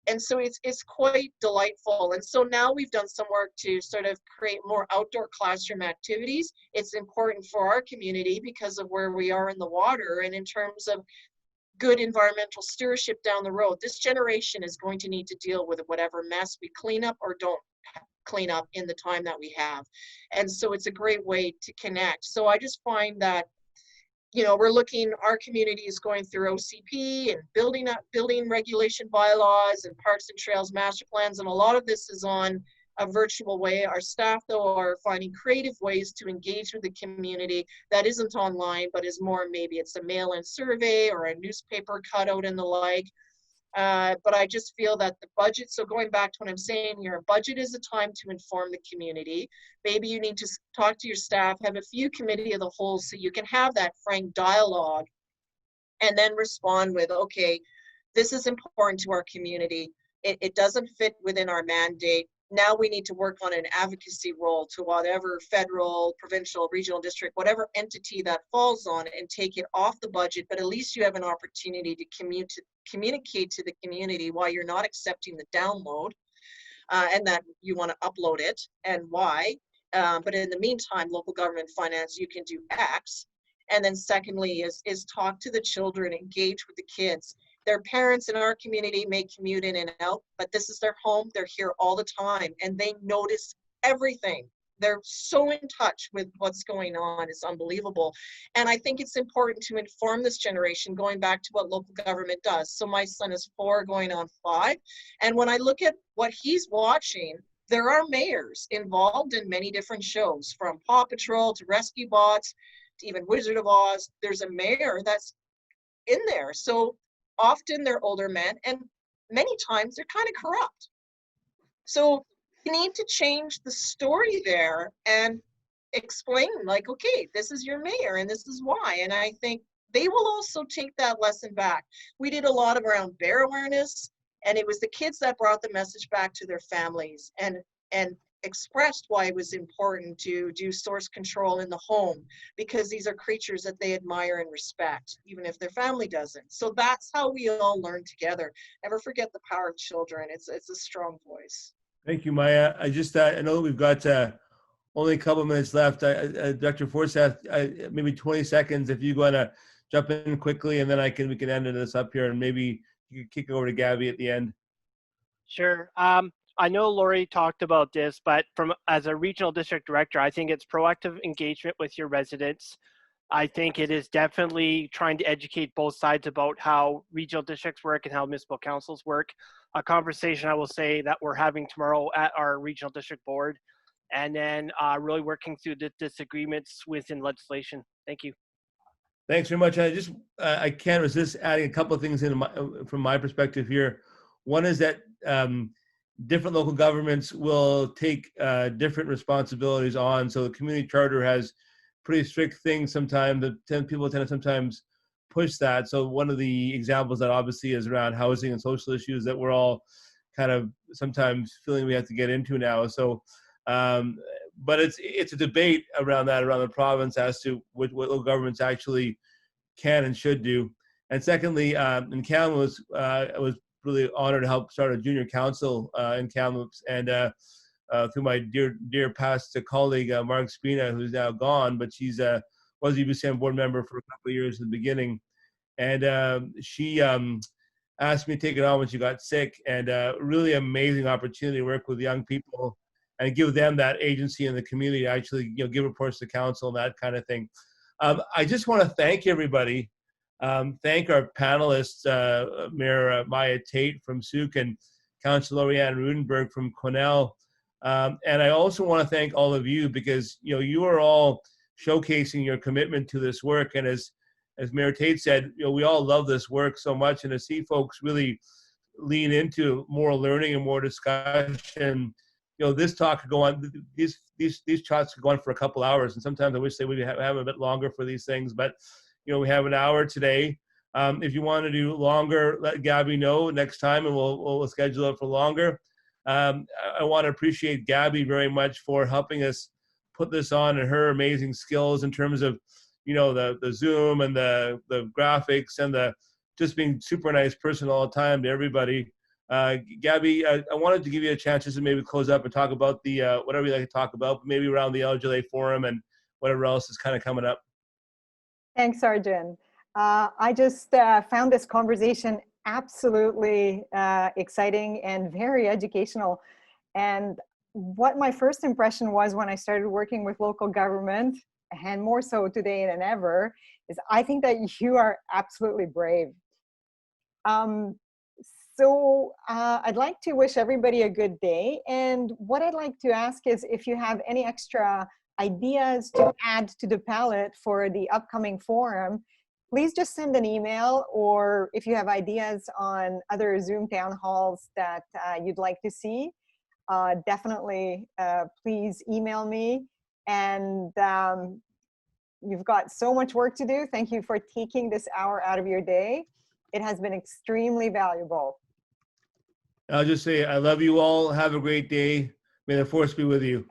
And so it's quite delightful. And so now we've done some work to sort of create more outdoor classroom activities. It's important for our community because of where we are in the water and in terms of good environmental stewardship down the road. This generation is going to need to deal with whatever mess we clean up or don't clean up in the time that we have. And so it's a great way to connect. So I just find that, you know, our community is going through OCP and building regulation bylaws and parks and trails master plans. And a lot of this is on a virtual way. Our staff, though, are finding creative ways to engage with the community that isn't online, but is more, maybe it's a mail-in survey or a newspaper cutout and the like. But I just feel that the budget, so going back to what I'm saying here, budget is a time to inform the community. Maybe you need to talk to your staff, have a few committee of the whole so you can have that frank dialogue and then respond with, okay, this is important to our community. It doesn't fit within our mandate. Now we need to work on an advocacy role to whatever federal, provincial, regional district, whatever entity that falls on, and take it off the budget, but at least you have an opportunity to communicate to the community why you're not accepting the download and that you want to upload it and why. But in the meantime, local government finance, you can do X. And then secondly is talk to the children, engage with the kids. Their parents in our community may commute in and out, but this is their home. They're here all the time and they notice everything. They're so in touch with what's going on. It's unbelievable. And I think it's important to inform this generation, going back to what local government does. So my son is 4 going on 5. And when I look at what he's watching, there are mayors involved in many different shows, from Paw Patrol to Rescue Bots, to even Wizard of Oz. There's a mayor that's in there. So often they're older men, and many times they're kind of corrupt. So you need to change the story there and explain, like, okay, this is your mayor and this is why. And I think they will also take that lesson back. We did a lot around bear awareness, and it was the kids that brought the message back to their families and expressed why it was important to do source control in the home, because these are creatures that they admire and respect, even if their family doesn't. So that's how we all learn together. Never forget the power of children. It's a strong voice. Thank you, Maya. I just I know we've got only a couple minutes left. Dr. Forsyth, maybe 20 seconds if you want to jump in quickly, and then we can end this up here, and maybe you could kick it over to Gabby at the end. Sure. I know Lori talked about this, but as a regional district director, I think it's proactive engagement with your residents. I think it is definitely trying to educate both sides about how regional districts work and how municipal councils work. A conversation I will say that we're having tomorrow at our regional district board, and then really working through the disagreements within legislation. Thank you. Thanks very much. I can't resist adding a couple of things from my perspective here. One is that different local governments will take different responsibilities on. So the community charter has pretty strict things sometimes. People tend to sometimes push that. So one of the examples that obviously is around housing and social issues that we're all kind of sometimes feeling we have to get into now. So, but it's a debate around the province as to what local governments actually can and should do. And secondly, in Kamloops, I was really honored to help start a junior council in Kamloops, and through my dear past colleague Mark Spina, who's now gone, but she's was a UBCM board member for a couple of years in the beginning, and she asked me to take it on when she got sick, and really amazing opportunity to work with young people and give them that agency in the community, actually give reports to council and that kind of thing. I just want to thank everybody. Thank our panelists, Mayor Maya Tate from Sooke and Councillor Lori-Ann Rudenberg from Quesnel. And I also want to thank all of you, because you are all showcasing your commitment to this work. And as Mayor Tate said, we all love this work so much, and to see folks really lean into more learning and more discussion. This talk could go on. These chats could go on for a couple hours, and sometimes I wish they would have a bit longer for these things. But we have an hour today. If you want to do longer, let Gabby know next time, and we'll schedule it for longer. I want to appreciate Gabby very much for helping us put this on, and her amazing skills in terms of, the Zoom and the graphics and the just being super nice person all the time to everybody. Gabby, I wanted to give you a chance just to maybe close up and talk about the whatever you like to talk about, maybe around the LGLA forum and whatever else is kind of coming up. Thanks, Arjun. I just found this conversation absolutely exciting and very educational. And what my first impression was when I started working with local government, and more so today than ever, is I think that you are absolutely brave. So I'd like to wish everybody a good day. And what I'd like to ask is if you have any extra ideas to add to the palette for the upcoming forum, please just send an email, or if you have ideas on other Zoom town halls that you'd like to see, definitely please email me. And you've got so much work to do. Thank you for taking this hour out of your day. It has been extremely valuable. I'll just say, I love you all. Have a great day. May the force be with you.